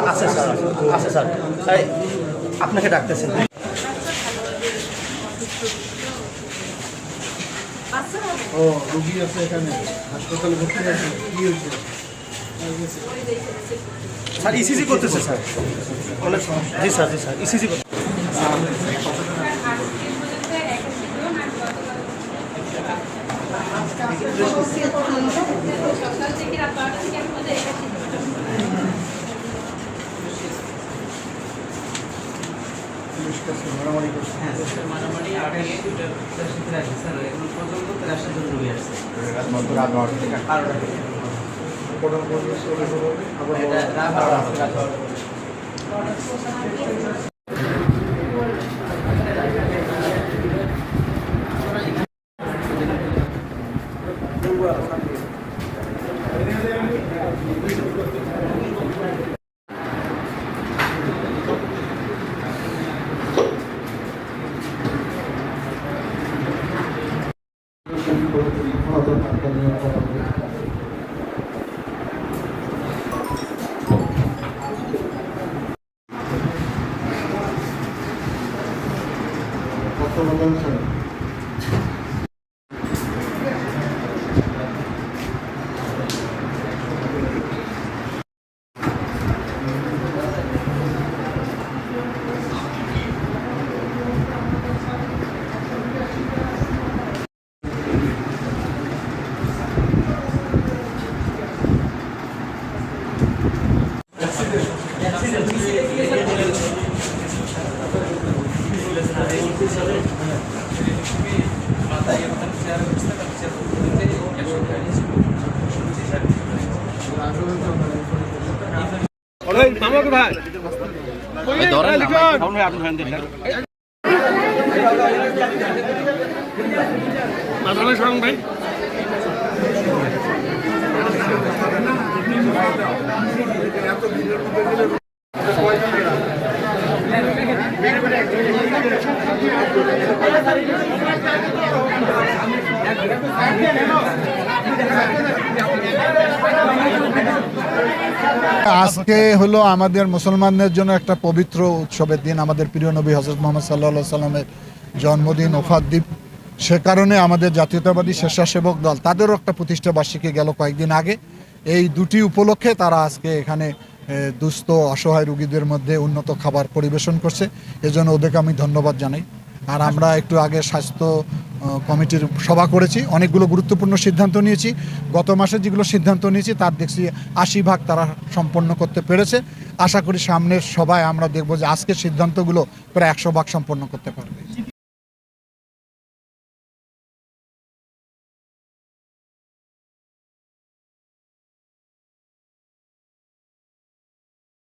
আচ্ছা স্যার, আপনাকে ডাকতেছেন। ও রোগী আছে এখানে হাসপাতালে ভর্তি আছে, কি হয়েছে? স্যার ইসিজি করতেছে স্যার। জি স্যার, জি স্যার, ইসিজি করতে। মারামারি আগে স্যার এখন পর্যন্ত 83 জন রোগী আসছে। আজকে হলো আমাদের মুসলমানদের জন্য একটা পবিত্র উৎসবের দিন, আমাদের প্রিয় নবী হযরত মুহাম্মদ সাল্লাল্লাহু সাল্লামের জন্মদিন ওফাত দিন। সে কারণে আমাদের জাতীয়তাবাদী স্বেচ্ছাসেবক দল তাদেরও একটা প্রতিষ্ঠা বার্ষিকী গেল কয়েকদিন আগে। এই দুটি উপলক্ষে তারা আজকে এখানে দুস্থ অসহায় রোগীদের মধ্যে উন্নত খাবার পরিবেশন করছে, এজন্য ওদেরকে আমি ধন্যবাদ জানাই। আর আমরা একটু আগে স্বাস্থ্য কমিটির সভা করেছি, অনেকগুলো গুরুত্বপূর্ণ সিদ্ধান্ত নিয়েছি। গত মাসে যেগুলো সিদ্ধান্ত নিয়েছি তার দেখছি 80% তারা সম্পন্ন করতে পেরেছে। আশা করি সামনের সভায় আমরা দেখব যে আজকের সিদ্ধান্তগুলো প্রায় 100% সম্পন্ন করতে পারবে।